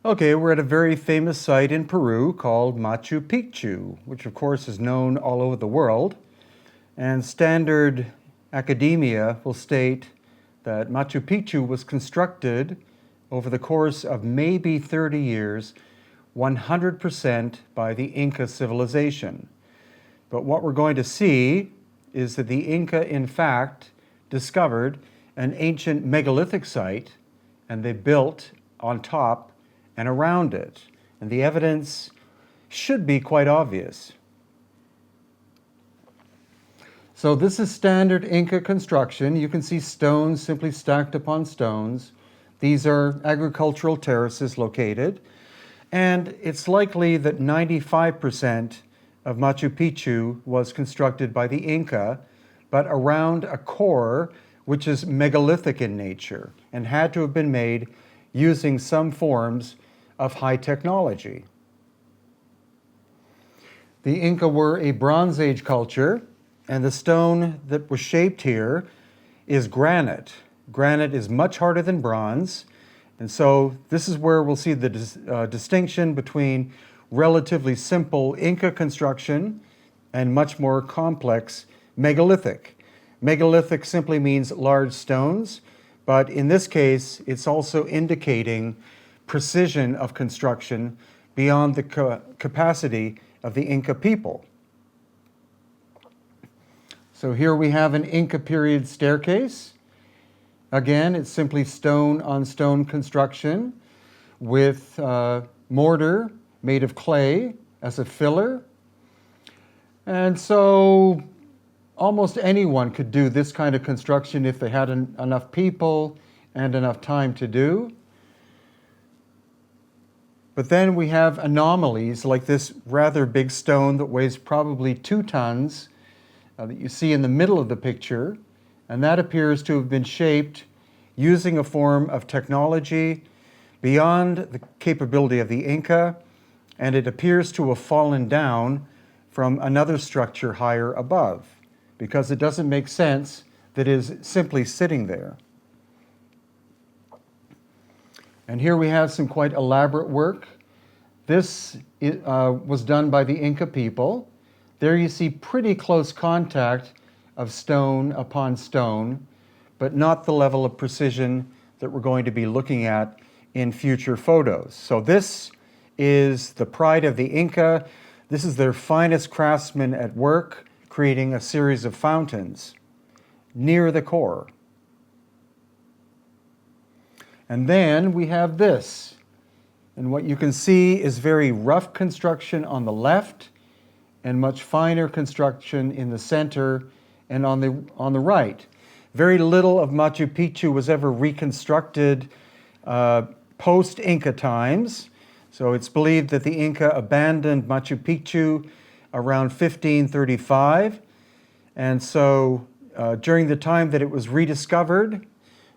Okay, we're at a very famous site in Peru called Machu Picchu, which of course is known all over the world. And standard academia will state that Machu Picchu was constructed over the course of maybe 30 years, 100% by the Inca civilization. But what we're going to see is that the Inca, in fact, discovered an ancient megalithic site, and they built on top and around it. And the evidence should be quite obvious. So this is standard Inca construction. You can see stones simply stacked upon stones. These are agricultural terraces located. And it's likely that 95% of Machu Picchu was constructed by the Inca, but around a core which is megalithic in nature and had to have been made using some forms of high technology. The Inca were a Bronze Age culture, and the stone that was shaped here is granite. Granite is much harder than bronze, and so this is where we'll see the distinction between relatively simple Inca construction and much more complex megalithic. Megalithic simply means large stones, but in this case, it's also indicating precision of construction beyond the capacity of the Inca people. So here we have an Inca period staircase. Again, it's simply stone on stone construction with mortar made of clay as a filler. And so almost anyone could do this kind of construction if they had enough people and enough time to do. But then we have anomalies like this rather big stone that weighs probably 2 tons that you see in the middle of the picture, and that appears to have been shaped using a form of technology beyond the capability of the Inca, and it appears to have fallen down from another structure higher above, because it doesn't make sense that it is simply sitting there. And here we have some quite elaborate work. This was done by the Inca people. There you see pretty close contact of stone upon stone, but not the level of precision that we're going to be looking at in future photos. So this is the pride of the Inca. This is their finest craftsmen at work, creating a series of fountains near the core. And then we have this. And what you can see is very rough construction on the left and much finer construction in the center and on the right. Very little of Machu Picchu was ever reconstructed post-Inca times. So it's believed that the Inca abandoned Machu Picchu around 1535. And so during the time that it was rediscovered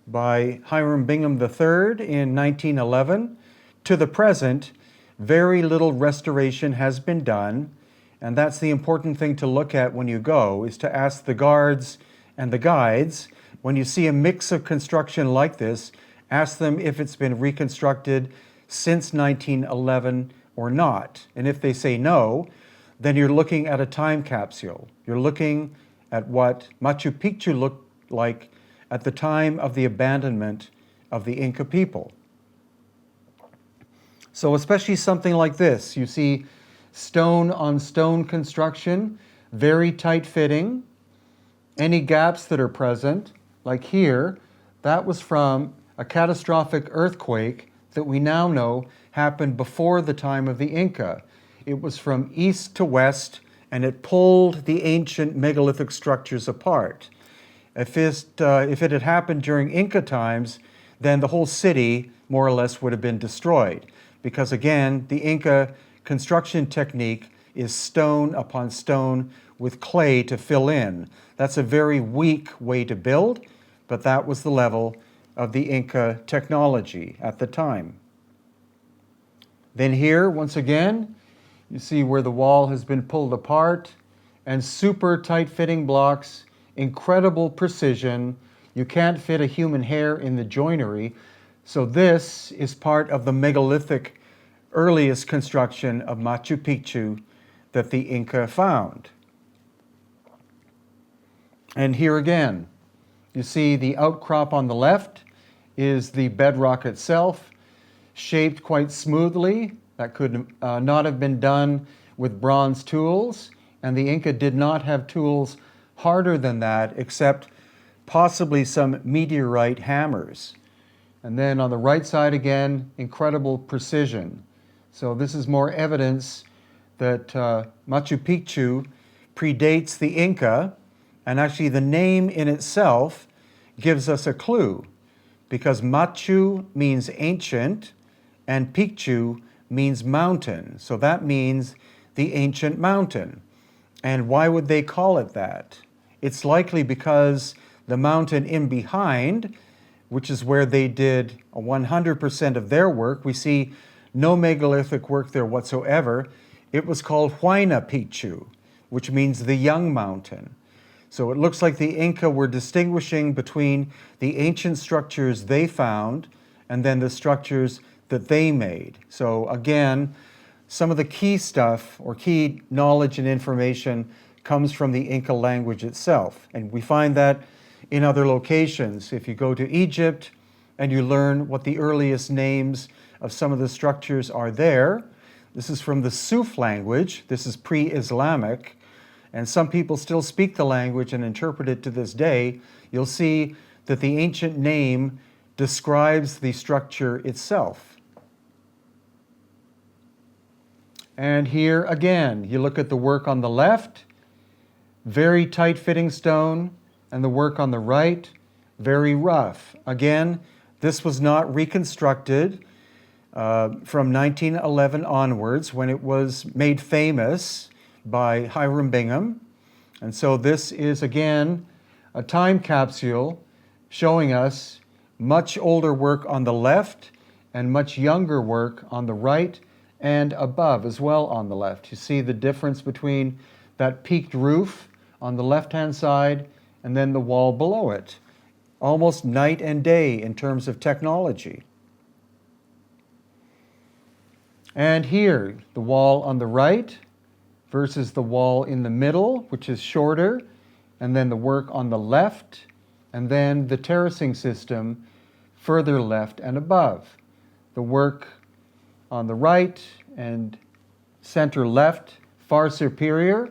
by Hiram Bingham III in 1911, to the present, very little restoration has been done. And that's the important thing to look at when you go, is to ask the guards and the guides, when you see a mix of construction like this, ask them if it's been reconstructed since 1911 or not. And if they say no, then you're looking at a time capsule. You're looking at what Machu Picchu looked like at the time of the abandonment of the Inca people. So especially something like this, you see stone on stone construction, very tight fitting. Any gaps that are present, like here, that was from a catastrophic earthquake that we now know happened before the time of the Inca. It was from east to west, and it pulled the ancient megalithic structures apart. If it had happened during Inca times, then the whole city more or less would have been destroyed. Because again, the Inca construction technique is stone upon stone with clay to fill in. That's a very weak way to build, but that was the level of the Inca technology at the time. Then here, once again, you see where the wall has been pulled apart, and super tight-fitting blocks, incredible precision. You can't fit a human hair in the joinery. So this is part of the megalithic earliest construction of Machu Picchu that the Inca found. And here again, you see the outcrop on the left is the bedrock itself, shaped quite smoothly. That could not have been done with bronze tools, and the Inca did not have tools harder than that, except possibly some meteorite hammers. And then on the right side again, incredible precision. So this is more evidence that Machu Picchu predates the Inca, and actually the name in itself gives us a clue, because Machu means ancient and Picchu means mountain. So that means the ancient mountain. And why would they call it that? It's likely because the mountain in behind, which is where they did 100% of their work, we see no megalithic work there whatsoever. It was called Huayna Picchu, which means the young mountain. So it looks like the Inca were distinguishing between the ancient structures they found and then the structures that they made. So again, some of the key stuff or key knowledge and information comes from the Inca language itself. And we find that in other locations. If you go to Egypt and you learn what the earliest names of some of the structures are there, this is from the Suf language. This is pre-Islamic. And some people still speak the language and interpret it to this day. You'll see that the ancient name describes the structure itself. And here again, you look at the work on the left, very tight-fitting stone, and the work on the right, very rough. Again, this was not reconstructed from 1911 onwards, when it was made famous by Hiram Bingham. And so this is, again, a time capsule showing us much older work on the left and much younger work on the right and above as well on the left. You see the difference between that peaked roof on the left-hand side and then the wall below it. Almost night and day in terms of technology. And here, the wall on the right versus the wall in the middle, which is shorter, and then the work on the left, and then the terracing system further left and above. The work on the right and center left, far superior,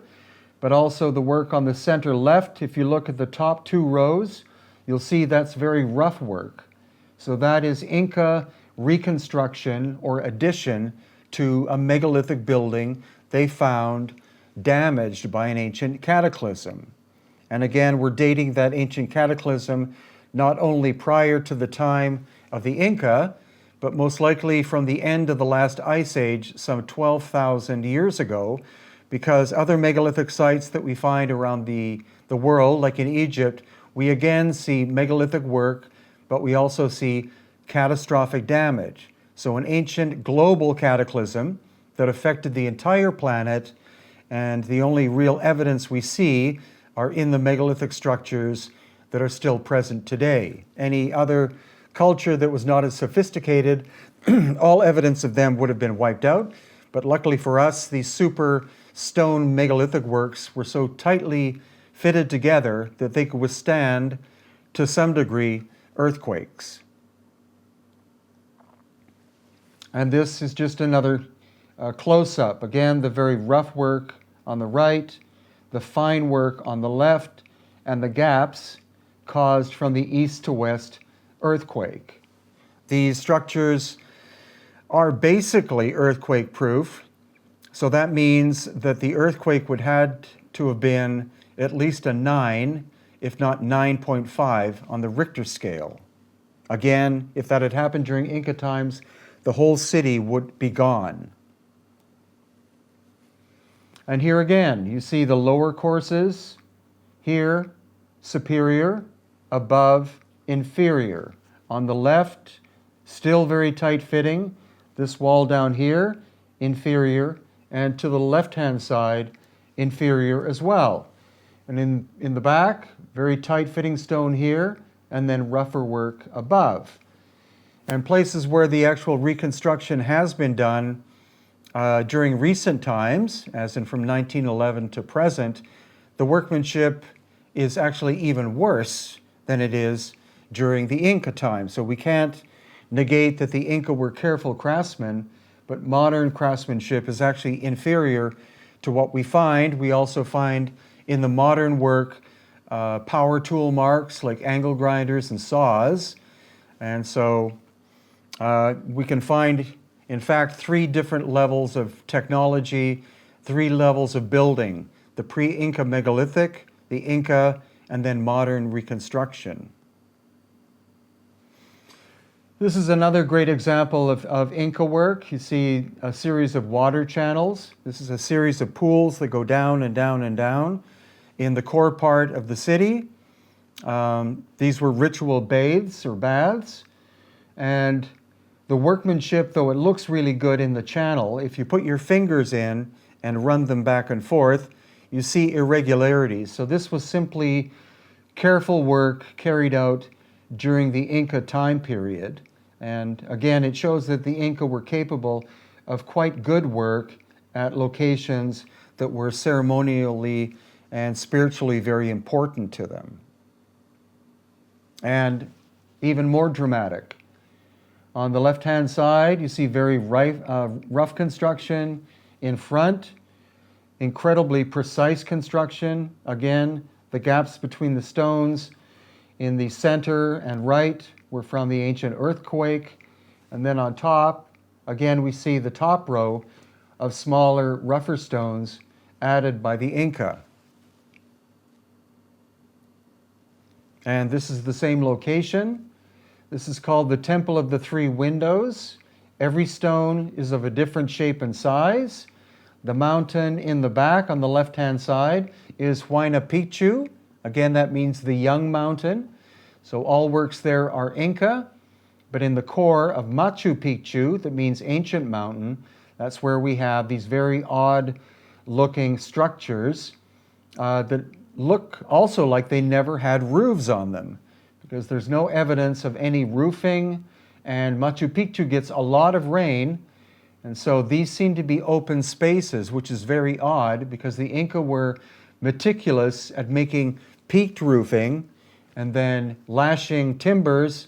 but also the work on the center left, if you look at the top two rows, you'll see that's very rough work. So that is Inca reconstruction or addition to a megalithic building they found damaged by an ancient cataclysm. And again, we're dating that ancient cataclysm not only prior to the time of the Inca, but most likely from the end of the last ice age, some 12,000 years ago, because other megalithic sites that we find around the world, like in Egypt, we again see megalithic work, but we also see catastrophic damage. So an ancient global cataclysm that affected the entire planet, and the only real evidence we see are in the megalithic structures that are still present today. Any other culture that was not as sophisticated, all evidence of them would have been wiped out. But luckily for us, these super stone megalithic works were so tightly fitted together that they could withstand, to some degree, earthquakes. And this is just another close-up. Again, the very rough work on the right, the fine work on the left, and the gaps caused from the east to west earthquake. These structures are basically earthquake-proof, so that means that the earthquake would had to have been at least a 9, if not 9.5 on the Richter scale. Again, if that had happened during Inca times, the whole city would be gone. And here again, you see the lower courses, here, superior, above, inferior. On the left, still very tight-fitting. This wall down here, inferior, and to the left-hand side, inferior as well. And in the back, very tight-fitting stone here, and then rougher work above. And places where the actual reconstruction has been done during recent times, as in from 1911 to present, the workmanship is actually even worse than it is during the Inca time. So we can't negate that the Inca were careful craftsmen, but modern craftsmanship is actually inferior to what we find. We also find in the modern work power tool marks like angle grinders and saws. And so we can find, in fact, 3 different levels of technology, 3 levels of building: the pre-Inca megalithic, the Inca, and then modern reconstruction. This is another great example of Inca work. You see a series of water channels. This is a series of pools that go down and down and down in the core part of the city. These were ritual bathes or baths. And the workmanship, though it looks really good in the channel, if you put your fingers in and run them back and forth, you see irregularities. So this was simply careful work carried out during the Inca time period. And again, it shows that the Inca were capable of quite good work at locations that were ceremonially and spiritually very important to them. And even more dramatic, on the left-hand side, you see very rough construction in front, incredibly precise construction. Again, the gaps between the stones in the center and right were from the ancient earthquake. And then on top, again, we see the top row of smaller, rougher stones added by the Inca. And this is the same location. This is called the Temple of the Three Windows. Every stone is of a different shape and size. The mountain in the back on the left-hand side is Pic'chu. Again, that means the young mountain. So all works there are Inca. But in the core of Machu Picchu, that means ancient mountain, that's where we have these very odd-looking structures that look also like they never had roofs on them, because there's no evidence of any roofing, and Machu Picchu gets a lot of rain, and so these seem to be open spaces, which is very odd because the Inca were meticulous at making peaked roofing and then lashing timbers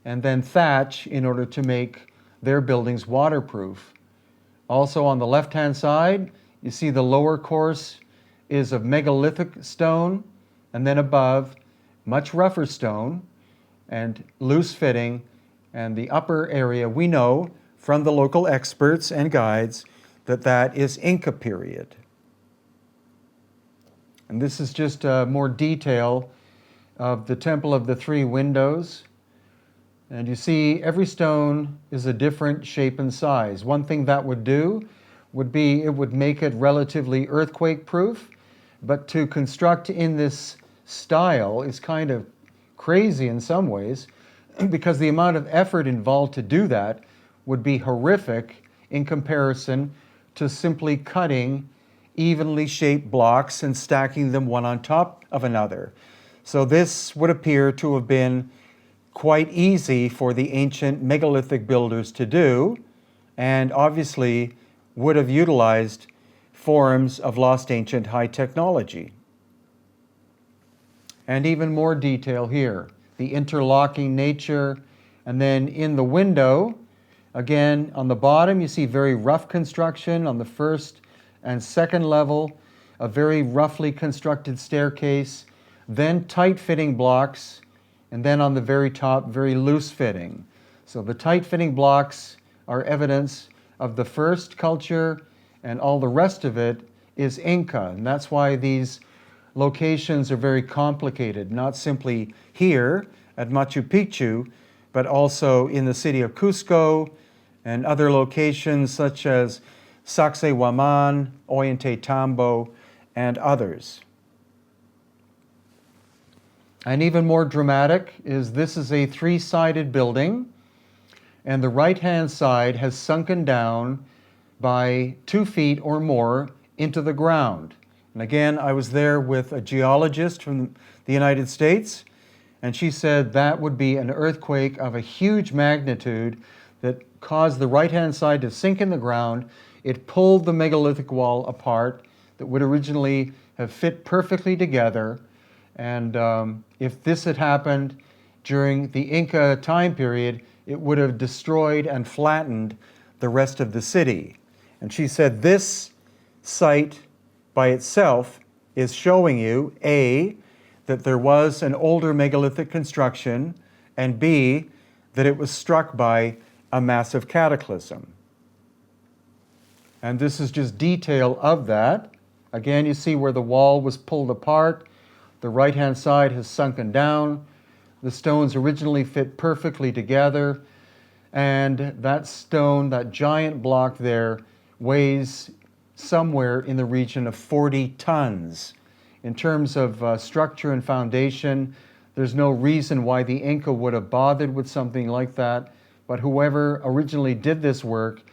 and then thatch in order to make their buildings waterproof. Also on the left-hand side, you see the lower course is of megalithic stone, and then above, much rougher stone and loose fitting, and the upper area we know from the local experts and guides that that is Inca period. And this is just more detail of the Temple of the Three Windows. And you see every stone is a different shape and size. One thing that would do would be it would make it relatively earthquake proof, but to construct in this style is kind of crazy in some ways because the amount of effort involved to do that would be horrific in comparison to simply cutting evenly shaped blocks and stacking them one on top of another. So this would appear to have been quite easy for the ancient megalithic builders to do, and obviously would have utilized forms of lost ancient high technology. And even more detail here, the interlocking nature, and then in the window, again, on the bottom, you see very rough construction on the first and second level, a very roughly constructed staircase, then tight-fitting blocks, and then on the very top, very loose-fitting. So the tight-fitting blocks are evidence of the first culture, and all the rest of it is Inca. And that's why these locations are very complicated, not simply here at Machu Picchu, but also in the city of Cusco and other locations such as Sacsayhuaman, Ollantaytambo, and others. And even more dramatic is this is a 3-sided building, and the right-hand side has sunken down by 2 feet or more into the ground. And again, I was there with a geologist from the United States, And she said that would be an earthquake of a huge magnitude that caused the right-hand side to sink in the ground. It pulled the megalithic wall apart that would originally have fit perfectly together. And if this had happened during the Inca time period, it would have destroyed and flattened the rest of the city. And she said this site by itself is showing you, A, that there was an older megalithic construction, and B, that it was struck by a massive cataclysm. And this is just detail of that. Again, you see where the wall was pulled apart. The right-hand side has sunken down. The stones originally fit perfectly together. And that stone, that giant block there, weighs somewhere in the region of 40 tons. In terms of structure and foundation, there's no reason why the Inca would have bothered with something like that. But whoever originally did this work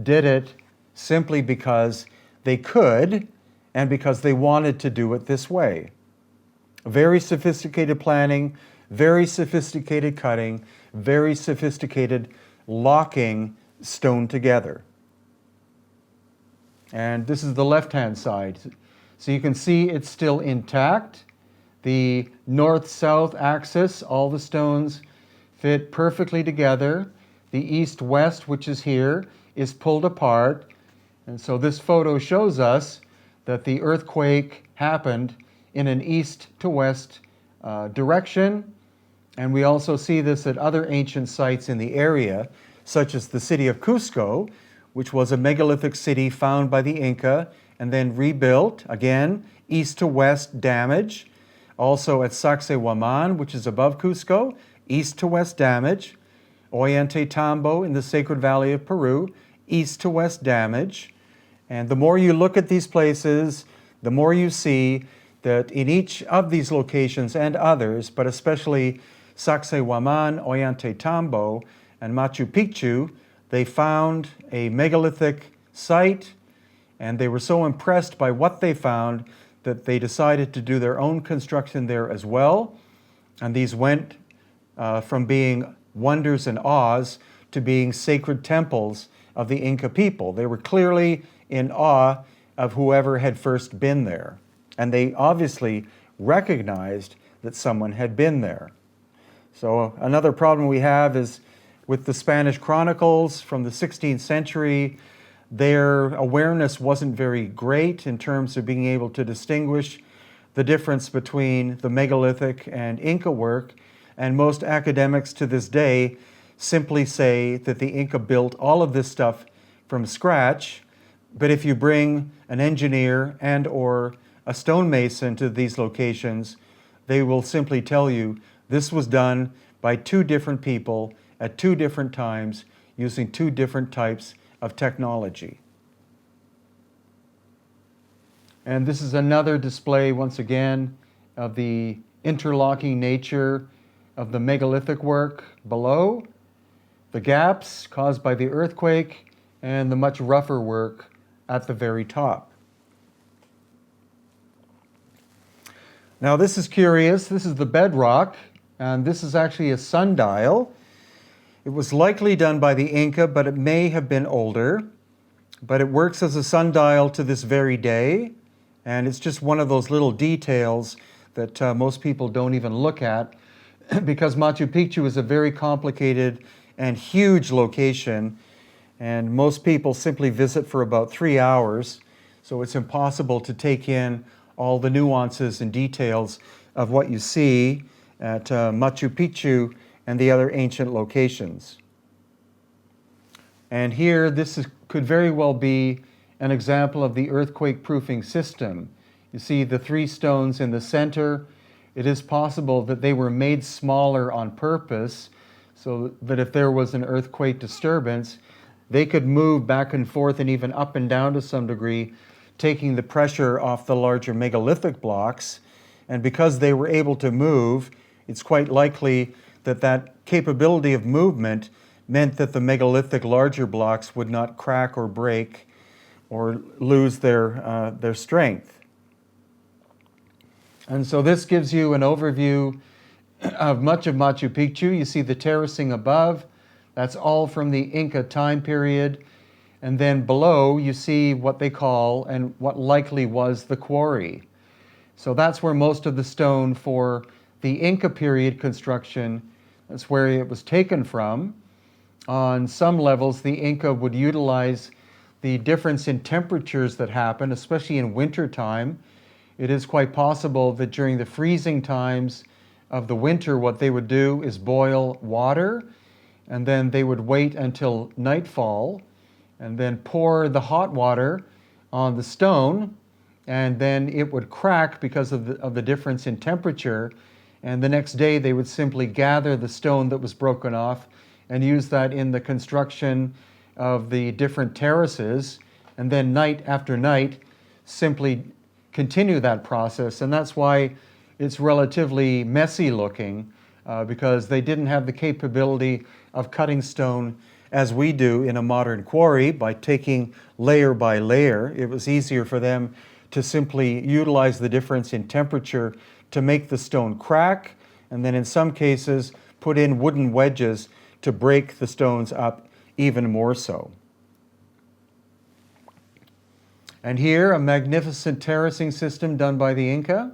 did it simply because they could and because they wanted to do it this way. Very sophisticated planning, very sophisticated cutting, very sophisticated locking stone together. And this is the left-hand side. So you can see it's still intact. The north-south axis, all the stones fit perfectly together. The east-west, which is here, is pulled apart. And so this photo shows us that the earthquake happened in an east to west direction. And we also see this at other ancient sites in the area, such as the city of Cusco, which was a megalithic city found by the Inca and then rebuilt, again, east to west damage. Also at Sacsayhuaman, which is above Cusco, east to west damage. Ollantaytambo in the Sacred Valley of Peru, east to west damage. And the more you look at these places, the more you see that in each of these locations and others, but especially Sacsayhuaman, Ollantaytambo, and Machu Picchu, they found a megalithic site, and they were so impressed by what they found that they decided to do their own construction there as well. And these went from being wonders and awes to being sacred temples of the Inca people. They were clearly in awe of whoever had first been there. And they obviously recognized that someone had been there. So another problem we have is with the Spanish chronicles from the 16th century. Their awareness wasn't very great in terms of being able to distinguish the difference between the megalithic and Inca work. And most academics to this day simply say that the Inca built all of this stuff from scratch. But if you bring an engineer and or a stonemason to these locations, they will simply tell you this was done by two different people at two different times using two different types of technology. And this is another display, once again, of the interlocking nature of the megalithic work below, the gaps caused by the earthquake, and the much rougher work at the very top. Now this is curious. This is the bedrock, and this is actually a sundial. It was likely done by the Inca, but it may have been older. But it works as a sundial to this very day, and it's just one of those little details that most people don't even look at because Machu Picchu is a very complicated and huge location, and most people simply visit for about 3 hours, so it's impossible to take in all the nuances and details of what you see at Machu Picchu and the other ancient locations. And here, could very well be an example of the earthquake-proofing system. You see the three stones in the center. It is possible that they were made smaller on purpose so that if there was an earthquake disturbance, they could move back and forth and even up and down to some degree, taking the pressure off the larger megalithic blocks. And because they were able to move, it's quite likely that that capability of movement meant that the megalithic larger blocks would not crack or break or lose their strength. And so this gives you an overview of much of Machu Picchu. You see the terracing above. That's all from the Inca time period. And then below, you see what they call, and what likely was, the quarry. So that's where most of the stone for the Inca period construction, that's where it was taken from. On some levels, the Inca would utilize the difference in temperatures that happen, especially in winter time. It is quite possible that during the freezing times of the winter, what they would do is boil water, and then they would wait until nightfall, and then pour the hot water on the stone, and then it would crack because of the difference in temperature. And the next day they would simply gather the stone that was broken off and use that in the construction of the different terraces, and then night after night simply continue that process. And that's why it's relatively messy looking, because they didn't have the capability of cutting stone as we do in a modern quarry by taking layer by layer. It was easier for them to simply utilize the difference in temperature to make the stone crack, and then in some cases put in wooden wedges to break the stones up even more so. And here, a magnificent terracing system done by the Inca.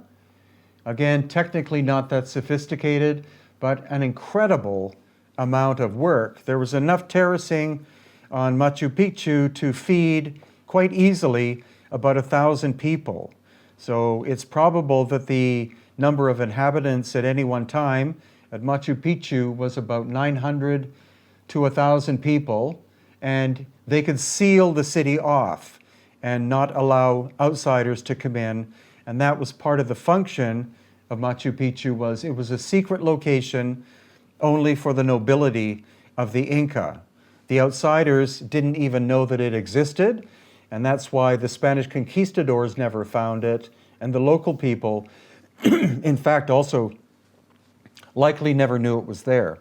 Again, technically not that sophisticated, but an incredible amount of work. There was enough terracing on Machu Picchu to feed quite easily about 1,000 people. So it's probable that the number of inhabitants at any one time at Machu Picchu was about 900 to 1,000 people, and they could seal the city off and not allow outsiders to come in. And that was part of the function of Machu Picchu. It was a secret location only for the nobility of the Inca. The outsiders didn't even know that it existed, and that's why the Spanish conquistadors never found it, and the local people, in fact, also likely never knew it was there.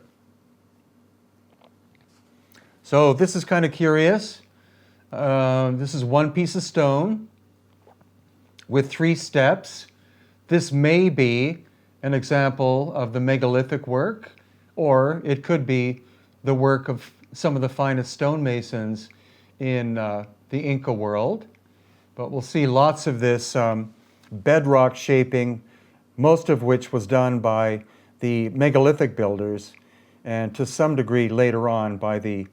So this is kind of curious. This is one piece of stone with 3 steps. This may be an example of the megalithic work, or it could be the work of some of the finest stonemasons in the Inca world. But we'll see lots of this bedrock shaping, most of which was done by the megalithic builders, and to some degree later on by the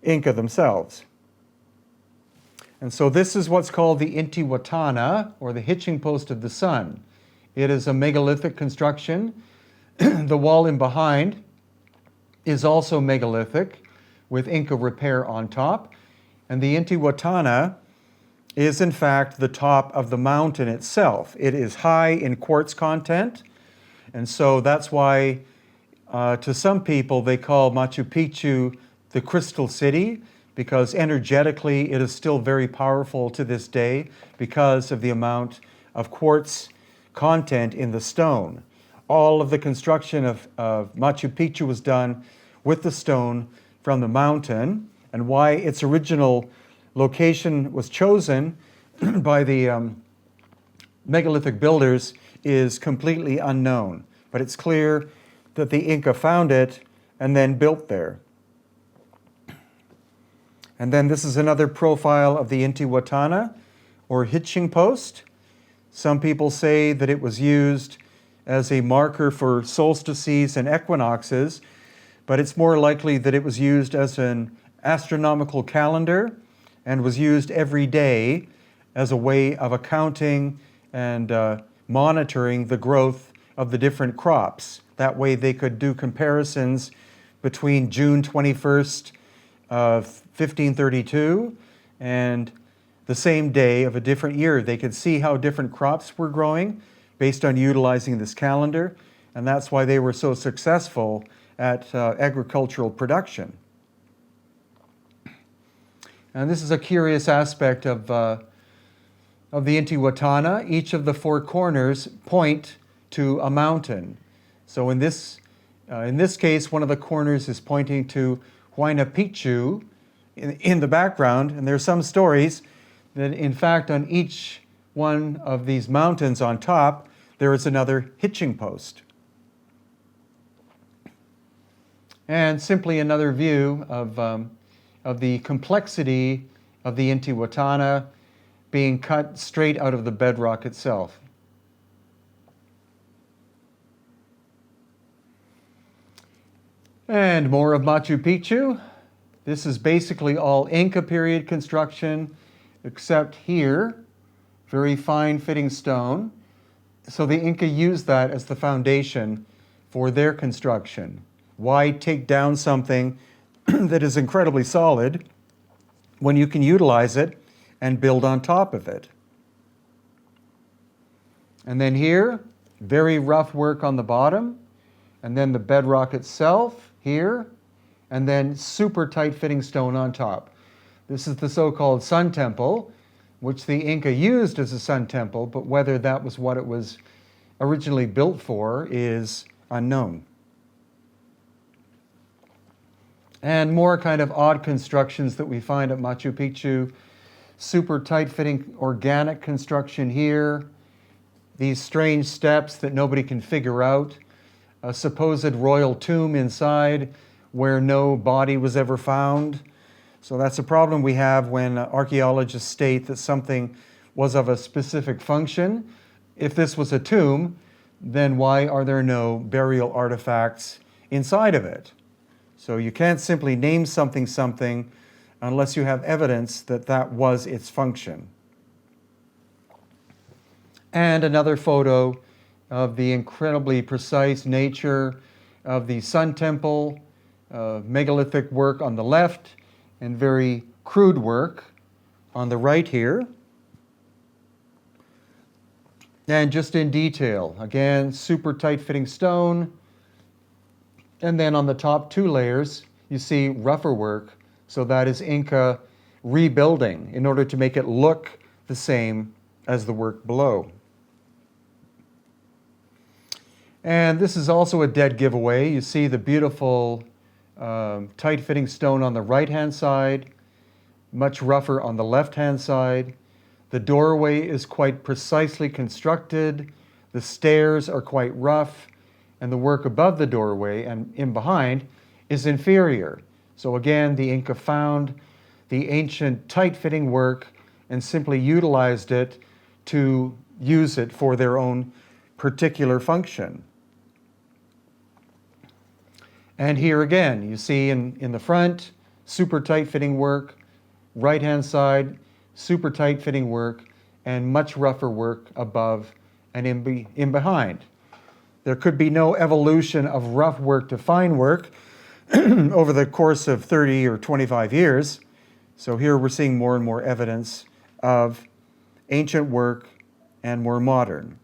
Inca themselves. And so this is what's called the Intihuatana, or the hitching post of the sun. It is a megalithic construction. The wall in behind is also megalithic, with Inca repair on top. And the Intihuatana is in fact the top of the mountain itself. It is high in quartz content, and so that's why to some people they call Machu Picchu the Crystal City, because energetically it is still very powerful to this day because of the amount of quartz content in the stone. All of the construction of Machu Picchu was done with the stone from the mountain, and why its original location was chosen by the megalithic builders is completely unknown. But it's clear that the Inca found it and then built there. And then this is another profile of the Intihuatana, or hitching post. Some people say that it was used as a marker for solstices and equinoxes, but it's more likely that it was used as an astronomical calendar and was used every day as a way of accounting and monitoring the growth of the different crops. That way they could do comparisons between June 21st of 1532 and the same day of a different year. They could see how different crops were growing based on utilizing this calendar, and that's why they were so successful at agricultural production. And this is a curious aspect of the Intihuatana. Each of the 4 corners point to a mountain. So in this case, one of the corners is pointing to Huayna Picchu in the background, and there are some stories that in fact on each one of these mountains on top there is another hitching post. And simply another view of the complexity of the Intihuatana being cut straight out of the bedrock itself. And more of Machu Picchu. This is basically all Inca period construction, except here, very fine fitting stone. So the Inca used that as the foundation for their construction. Why take down something that is incredibly solid when you can utilize it and build on top of it? And then here, very rough work on the bottom, and then the bedrock itself here, and then super tight fitting stone on top. This is the so-called Sun Temple, which the Inca used as a sun temple, but whether that was what it was originally built for is unknown. And more kind of odd constructions that we find at Machu Picchu. Super tight fitting organic construction here. These strange steps that nobody can figure out. A supposed royal tomb inside where no body was ever found. So that's a problem we have when archaeologists state that something was of a specific function. If this was a tomb, then why are there no burial artifacts inside of it? So you can't simply name something something unless you have evidence that that was its function. And another photo of the incredibly precise nature of the Sun Temple, megalithic work on the left, and very crude work on the right here. And just in detail, again, super tight fitting stone. And then on the top two layers, you see rougher work. So that is Inca rebuilding in order to make it look the same as the work below. And this is also a dead giveaway. You see the beautiful tight-fitting stone on the right-hand side, much rougher on the left-hand side. The doorway is quite precisely constructed. The stairs are quite rough, and the work above the doorway and in behind is inferior. So again, the Inca found the ancient tight-fitting work and simply utilized it to use it for their own particular function. And here again, you see in the front, super tight fitting work, right-hand side, super tight fitting work, and much rougher work above and in behind. There could be no evolution of rough work to fine work over the course of 30 or 25 years. So here we're seeing more and more evidence of ancient work and more modern.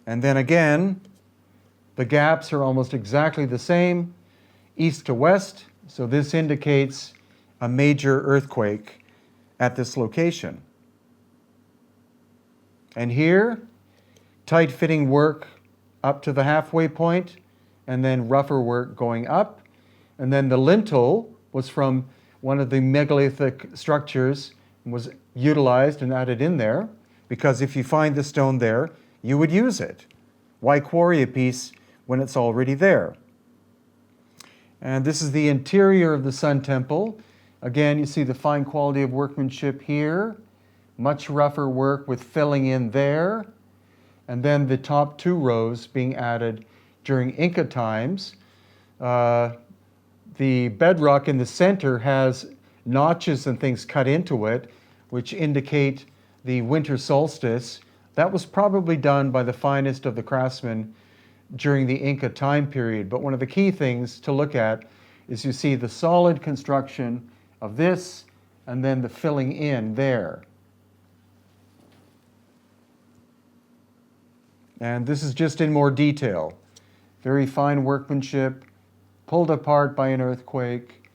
And then again, the gaps are almost exactly the same, east to west, so this indicates a major earthquake at this location. And here, tight-fitting work up to the halfway point, and then rougher work going up. And then the lintel was from one of the megalithic structures and was utilized and added in there, because if you find the stone there, you would use it. Why quarry a piece when it's already there? And this is the interior of the Sun Temple. Again, you see the fine quality of workmanship here, much rougher work with filling in there, and then the top two rows being added during Inca times. The bedrock in the center has notches and things cut into it, which indicate the winter solstice. That was probably done by the finest of the craftsmen during the Inca time period. But one of the key things to look at is you see the solid construction of this and then the filling in there. And this is just in more detail. Very fine workmanship, pulled apart by an earthquake,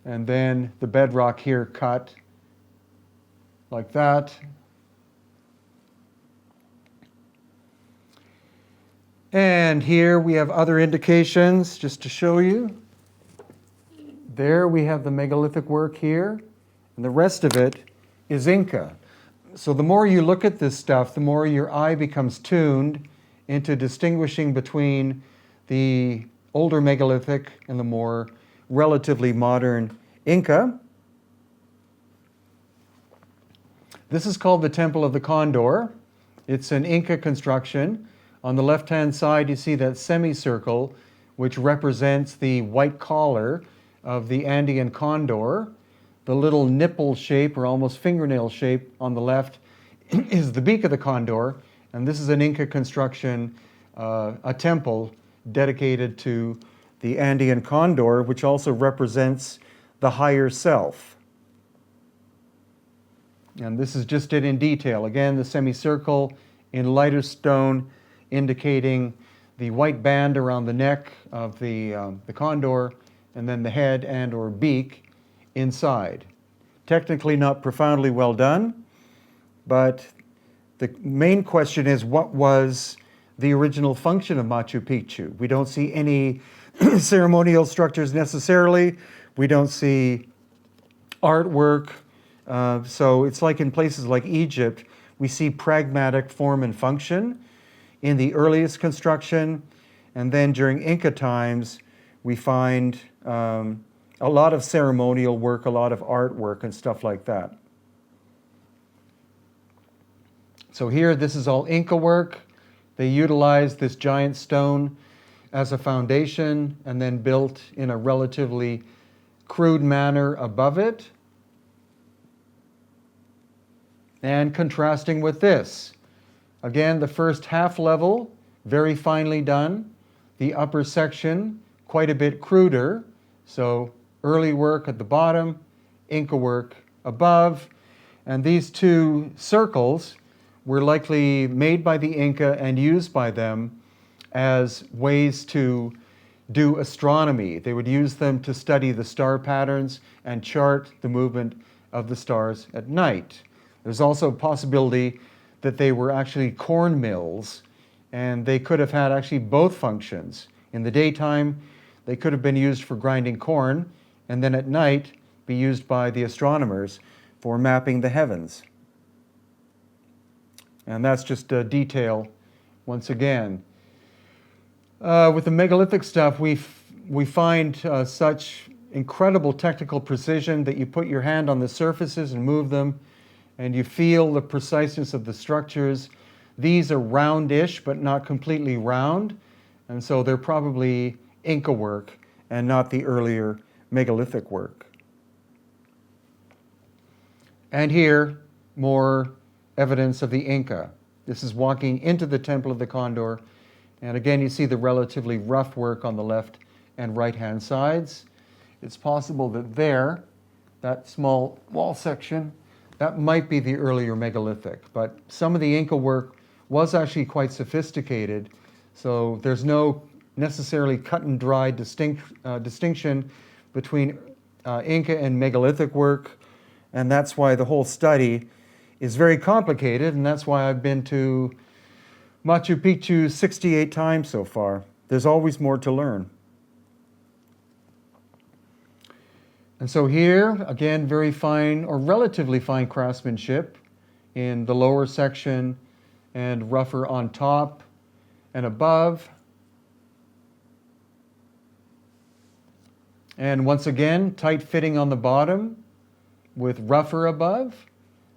and then the bedrock here cut like that. And here we have other indications, just to show you. There we have the megalithic work here, and the rest of it is Inca. So the more you look at this stuff, the more your eye becomes tuned into distinguishing between the older megalithic and the more relatively modern Inca. This is called the Temple of the Condor. It's an Inca construction. On the left-hand side, you see that semicircle, which represents the white collar of the Andean condor. The little nipple shape, or almost fingernail shape, on the left is the beak of the condor. And this is an Inca construction, a temple dedicated to the Andean condor, which also represents the higher self. And this is just it in detail. Again, the semicircle in lighter stone indicating the white band around the neck of the condor, and then the head and or beak inside. Technically not profoundly well done, but the main question is, what was the original function of Machu Picchu? We don't see any ceremonial structures necessarily. We don't see artwork. So it's like in places like Egypt, we see pragmatic form and function in the earliest construction. And then during Inca times, we find a lot of ceremonial work, a lot of artwork and stuff like that. So here, this is all Inca work. They utilized this giant stone as a foundation and then built in a relatively crude manner above it. And contrasting with this, again, the first half level, very finely done. The upper section, quite a bit cruder. So early work at the bottom, Inca work above. And these two circles were likely made by the Inca and used by them as ways to do astronomy. They would use them to study the star patterns and chart the movement of the stars at night. There's also a possibility that they were actually corn mills, and they could have had actually both functions. In the daytime, they could have been used for grinding corn, and then at night be used by the astronomers for mapping the heavens. And that's just a detail once again. With the megalithic stuff, we find such incredible technical precision that you put your hand on the surfaces and move them, and you feel the preciseness of the structures. These are roundish, but not completely round, and so they're probably Inca work and not the earlier megalithic work. And here, more evidence of the Inca. This is walking into the Temple of the Condor, and again you see the relatively rough work on the left and right-hand sides. It's possible that there, that small wall section, that might be the earlier megalithic, but some of the Inca work was actually quite sophisticated, so there's no necessarily cut and dry distinction between Inca and megalithic work, and that's why the whole study is very complicated, and that's why I've been to Machu Picchu 68 times so far. There's always more to learn. And so here, again, very fine or relatively fine craftsmanship in the lower section and rougher on top and above. And once again, tight fitting on the bottom with rougher above.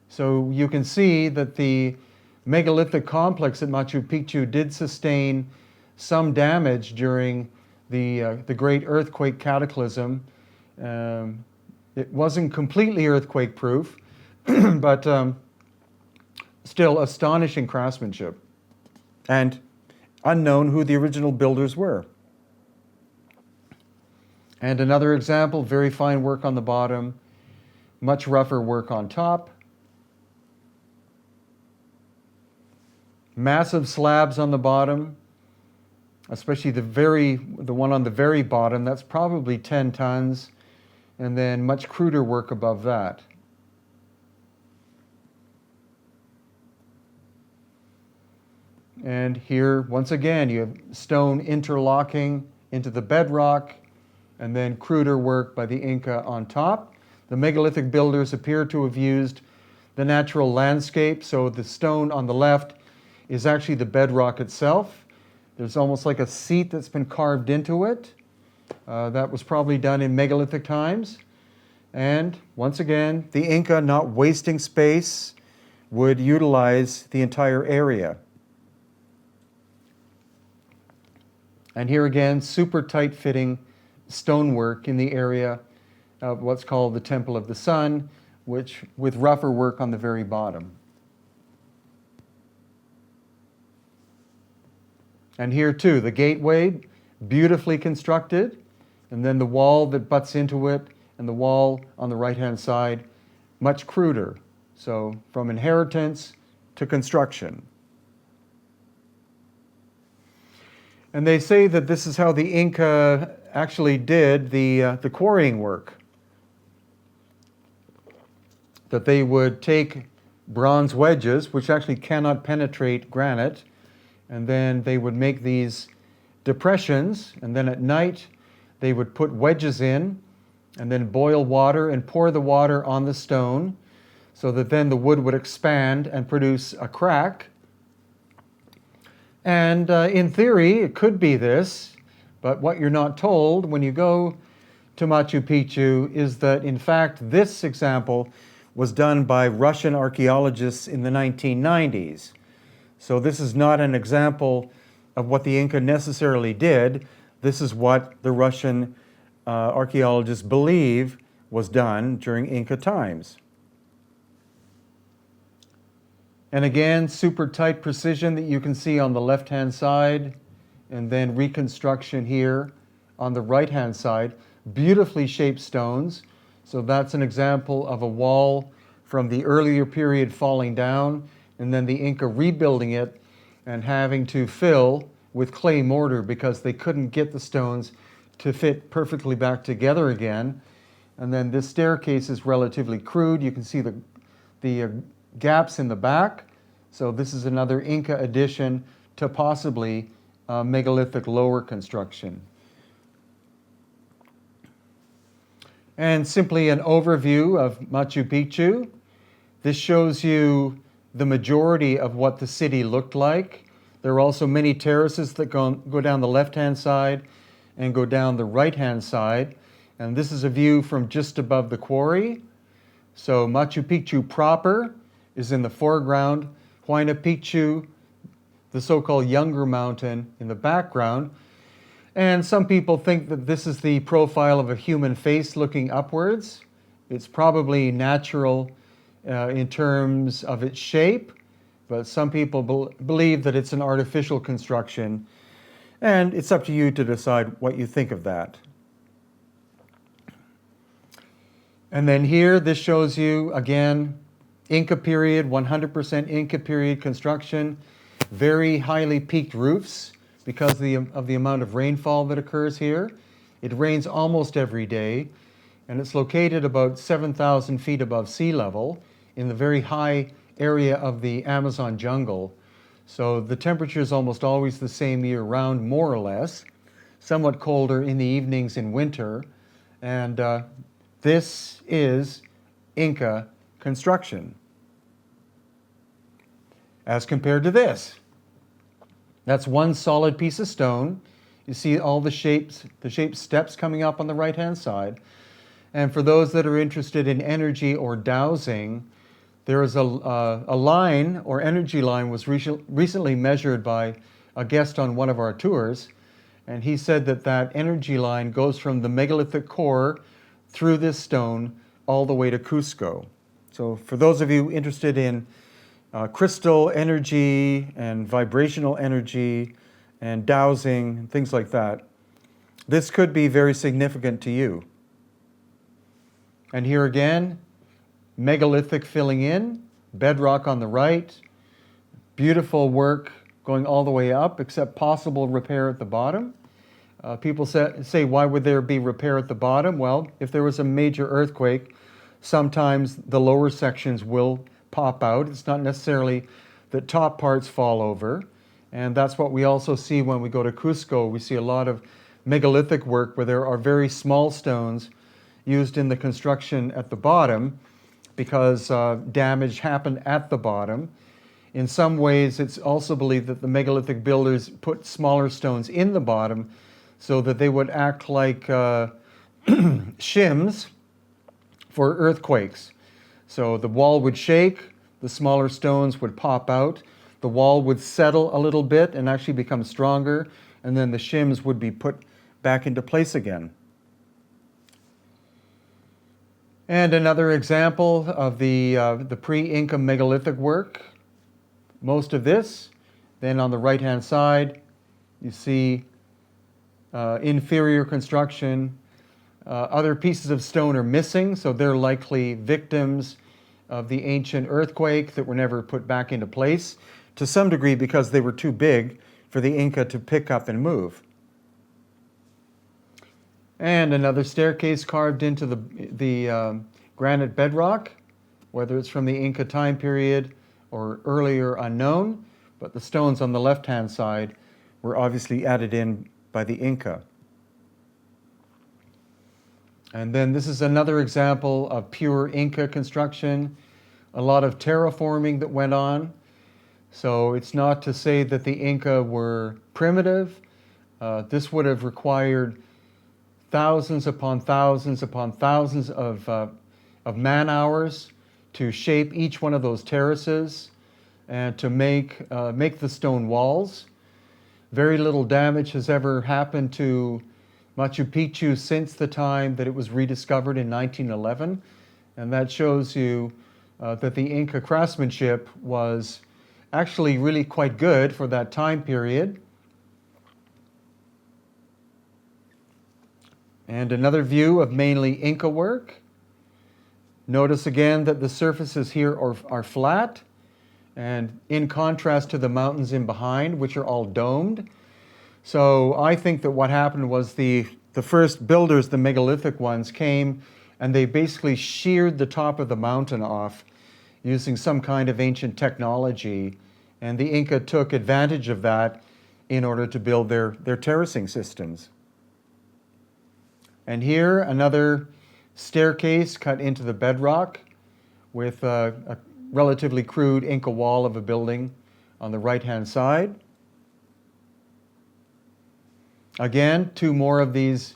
So you can see that the megalithic complex at Machu Picchu did sustain some damage during the great earthquake cataclysm. It wasn't completely earthquake-proof, but still astonishing craftsmanship. And unknown who the original builders were. And another example, very fine work on the bottom, much rougher work on top. Massive slabs on the bottom, especially the one on the very bottom, that's probably 10 tons, and then much cruder work above that. And here, once again, you have stone interlocking into the bedrock, and then cruder work by the Inca on top. The megalithic builders appear to have used the natural landscape, so the stone on the left is actually the bedrock itself. There's almost like a seat that's been carved into it. That was probably done in megalithic times. And once again, the Inca, not wasting space, would utilize the entire area. And here again, super tight fitting stonework in the area of what's called the Temple of the Sun, which with rougher work on the very bottom. And here too, the gateway, beautifully constructed, and then the wall that butts into it, and the wall on the right-hand side, much cruder. So from inheritance to construction. And they say that this is how the Inca actually did the quarrying work. That they would take bronze wedges, which actually cannot penetrate granite, and then they would make these depressions, and then at night they would put wedges in, and then boil water and pour the water on the stone, so that then the wood would expand and produce a crack. And in theory, it could be this, but what you're not told when you go to Machu Picchu is that, in fact, this example was done by Russian archaeologists in the 1990s. So this is not an example of what the Inca necessarily did. This is what the Russian archaeologists believe was done during Inca times. And again, super tight precision that you can see on the left-hand side, and then reconstruction here on the right-hand side. Beautifully shaped stones. So that's an example of a wall from the earlier period falling down, and then the Inca rebuilding it and having to fill with clay mortar because they couldn't get the stones to fit perfectly back together again. And then this staircase is relatively crude. You can see the gaps in the back. So this is another Inca addition to possibly megalithic lower construction. And simply an overview of Machu Picchu. This shows you the majority of what the city looked like. There are also many terraces that go down the left-hand side and go down the right-hand side. And this is a view from just above the quarry. So Machu Picchu proper is in the foreground. Huayna Picchu, the so-called younger mountain, in the background. And some people think that this is the profile of a human face looking upwards. It's probably natural in terms of its shape, but some people believe that it's an artificial construction, and it's up to you to decide what you think of that. And then here, this shows you, again, Inca period, 100% Inca period construction, very highly peaked roofs because of the amount of rainfall that occurs here. It rains almost every day, and it's located about 7,000 feet above sea level in the very high area of the Amazon jungle. So the temperature is almost always the same year round, more or less, somewhat colder in the evenings in winter. And this is Inca construction. As compared to this. That's one solid piece of stone. You see all the shaped steps coming up on the right-hand side. And for those that are interested in energy or dowsing, there is a line, or energy line, was recently measured by a guest on one of our tours. And he said that that energy line goes from the megalithic core through this stone all the way to Cusco. So for those of you interested in crystal energy and vibrational energy and dowsing and things like that, this could be very significant to you. And here again, megalithic filling in, bedrock on the right, beautiful work going all the way up, except possible repair at the bottom. People say, why would there be repair at the bottom? Well, if there was a major earthquake, sometimes the lower sections will pop out. It's not necessarily that top parts fall over. And that's what we also see when we go to Cusco. We see a lot of megalithic work where there are very small stones used in the construction at the bottom because damage happened at the bottom. In some ways, it's also believed that the megalithic builders put smaller stones in the bottom so that they would act like shims for earthquakes. So the wall would shake, the smaller stones would pop out, the wall would settle a little bit and actually become stronger, and then the shims would be put back into place again. And another example of the pre-Inca megalithic work. Most of this. Then on the right-hand side, you see inferior construction. Other pieces of stone are missing, so they're likely victims of the ancient earthquake that were never put back into place, to some degree because they were too big for the Inca to pick up and move. And another staircase carved into the granite bedrock, whether it's from the Inca time period or earlier, unknown, but the stones on the left-hand side were obviously added in by the Inca. And then this is another example of pure Inca construction, a lot of terraforming that went on. So it's not to say that the Inca were primitive. This would have required thousands upon thousands upon thousands of man-hours to shape each one of those terraces and to make the stone walls. Very little damage has ever happened to Machu Picchu since the time that it was rediscovered in 1911. And that shows you that the Inca craftsmanship was actually really quite good for that time period. And another view of mainly Inca work. Notice again that the surfaces here are flat, and in contrast to the mountains in behind, which are all domed. So I think that what happened was the first builders, the megalithic ones, came and they basically sheared the top of the mountain off using some kind of ancient technology. And the Inca took advantage of that in order to build their terracing systems. And here, another staircase cut into the bedrock with a relatively crude Inca wall of a building on the right-hand side. Again, two more of these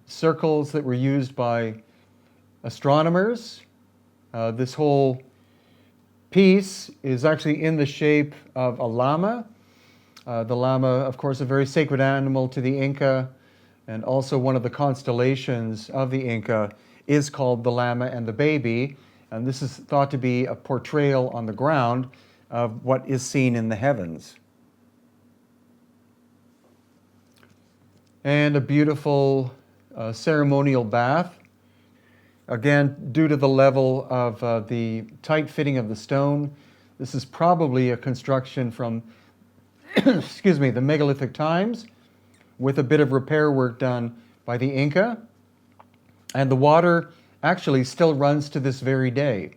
circles that were used by astronomers. This whole piece is actually in the shape of a llama. The llama, of course, a very sacred animal to the Inca, and also one of the constellations of the Inca is called the Llama and the Baby. And this is thought to be a portrayal on the ground of what is seen in the heavens. And a beautiful ceremonial bath. Again, due to the level of the tight fitting of the stone, this is probably a construction from excuse me, the megalithic times, with a bit of repair work done by the Inca. And the water actually still runs to this very day.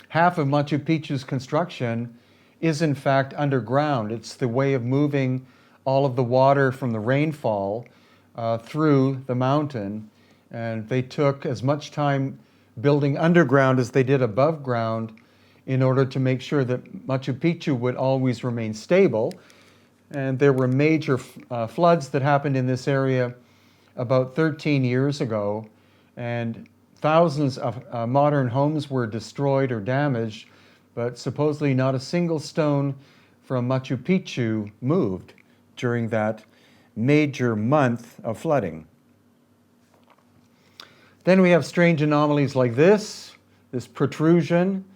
Half of Machu Picchu's construction is in fact underground. It's the way of moving all of the water from the rainfall through the mountain. And they took as much time building underground as they did above ground in order to make sure that Machu Picchu would always remain stable. And there were major floods that happened in this area about 13 years ago, and thousands of modern homes were destroyed or damaged, but supposedly not a single stone from Machu Picchu moved during that major month of flooding. Then we have strange anomalies like this protrusion,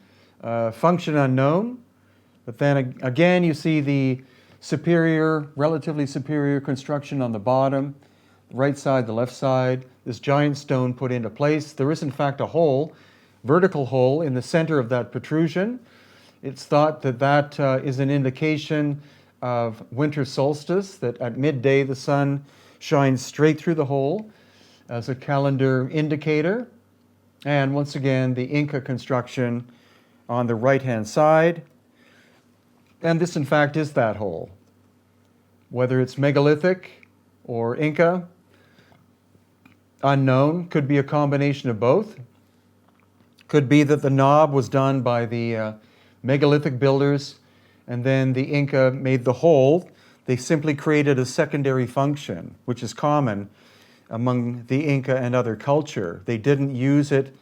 function unknown, but then again you see the relatively superior construction on the bottom, the right side, the left side, this giant stone put into place. There is in fact a hole, vertical hole in the center of that protrusion. It's thought that that is an indication of winter solstice, that at midday the sun shines straight through the hole as a calendar indicator. And once again, the Inca construction on the right-hand side. And this, in fact, is that hole. Whether it's megalithic or Inca, unknown, could be a combination of both. Could be that the knob was done by the megalithic builders, and then the Inca made the whole. They simply created a secondary function, which is common among the Inca and other culture. They didn't use it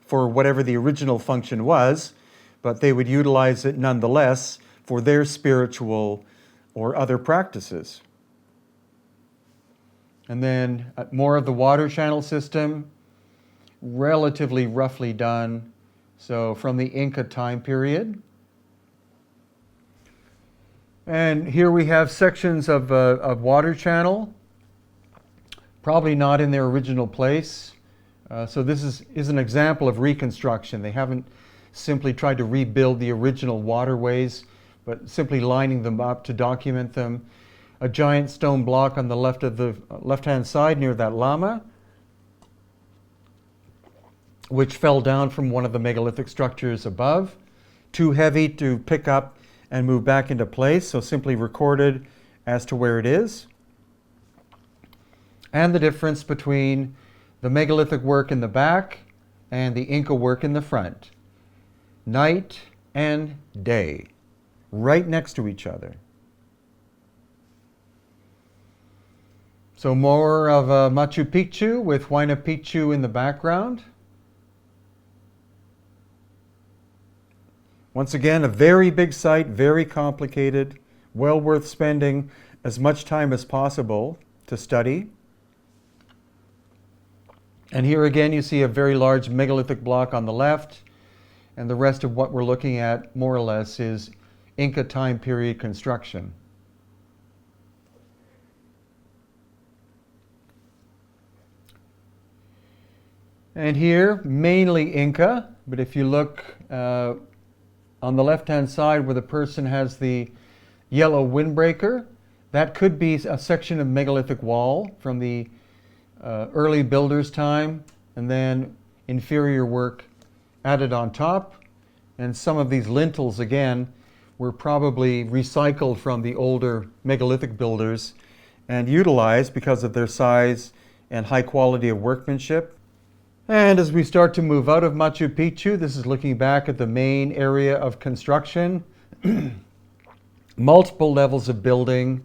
for whatever the original function was, but they would utilize it nonetheless for their spiritual or other practices. And then more of the water channel system, relatively roughly done. So from the Inca time period. And here we have sections of water channel, probably not in their original place. So this is an example of reconstruction. They haven't simply tried to rebuild the original waterways, but simply lining them up to document them. A giant stone block on the left-hand side near that llama, which fell down from one of the megalithic structures above. Too heavy to pick up and move back into place, so simply recorded as to where it is. And the difference between the megalithic work in the back and the Inca work in the front. Night and day, right next to each other. So more of Machu Picchu with Huayna Picchu in the background. Once again, a very big site, very complicated, well worth spending as much time as possible to study. And here again you see a very large megalithic block on the left, and the rest of what we're looking at, more or less, is Inca time period construction. And here, mainly Inca, but if you look on the left-hand side where the person has the yellow windbreaker, that could be a section of megalithic wall from the early builders' time, and then inferior work added on top. And some of these lintels, again, were probably recycled from the older megalithic builders and utilized because of their size and high quality of workmanship. And as we start to move out of Machu Picchu, this is looking back at the main area of construction. Multiple levels of building.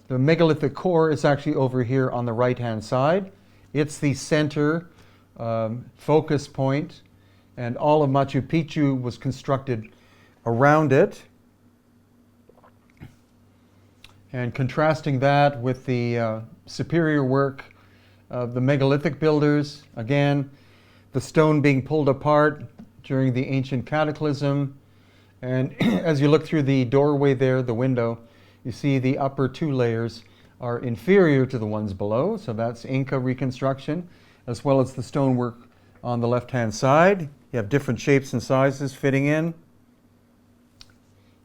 The megalithic core is actually over here on the right-hand side. It's the center focus point, and all of Machu Picchu was constructed around it. And contrasting that with the superior work of the megalithic builders, again, the stone being pulled apart during the ancient cataclysm. And as you look through the doorway there, the window, you see the upper two layers are inferior to the ones below. So that's Inca reconstruction, as well as the stonework on the left-hand side. You have different shapes and sizes fitting in.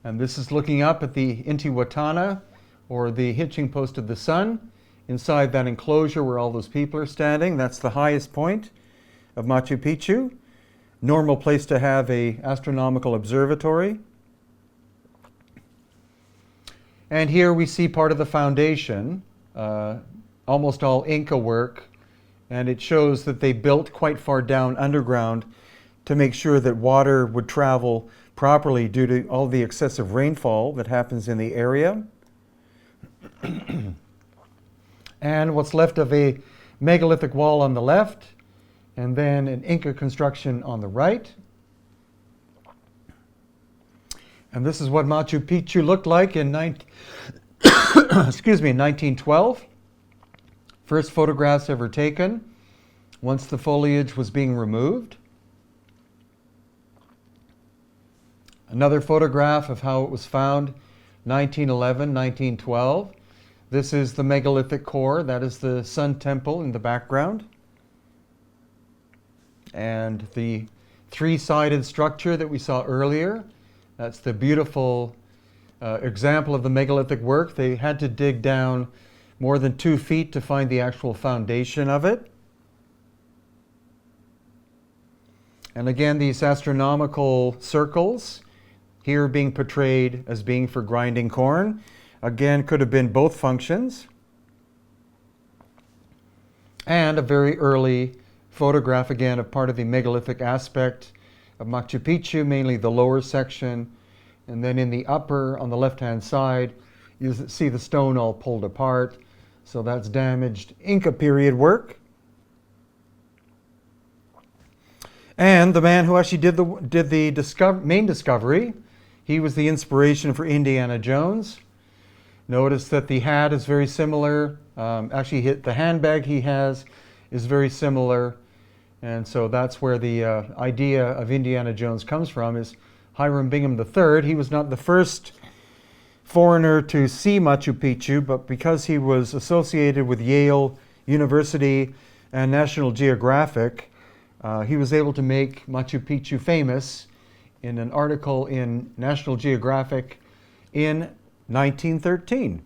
And this is looking up at the Intihuatana, or the hitching post of the sun. Inside that enclosure where all those people are standing, that's the highest point of Machu Picchu. Normal place to have an astronomical observatory. And here we see part of the foundation, almost all Inca work, and it shows that they built quite far down underground to make sure that water would travel properly due to all the excessive rainfall that happens in the area. And what's left of a megalithic wall on the left, and then an Inca construction on the right. And this is what Machu Picchu looked like in 1912. First photographs ever taken once the foliage was being removed. Another photograph of how it was found, 1911, 1912. This is the megalithic core. That is the Sun Temple in the background. And the three-sided structure that we saw earlier, that's the beautiful example of the megalithic work. They had to dig down more than 2 feet to find the actual foundation of it. And again, these astronomical circles here being portrayed as being for grinding corn. Again, could have been both functions. And a very early photograph again of part of the megalithic aspect of Machu Picchu, mainly the lower section. And then in the upper, on the left-hand side, you see the stone all pulled apart. So that's damaged Inca period work. And the man who actually did the main discovery, he was the inspiration for Indiana Jones. Notice that the hat is very similar. Actually, the handbag he has is very similar. And so that's where the idea of Indiana Jones comes from, is Hiram Bingham III. He was not the first foreigner to see Machu Picchu, but because he was associated with Yale University and National Geographic, he was able to make Machu Picchu famous in an article in National Geographic in 1913.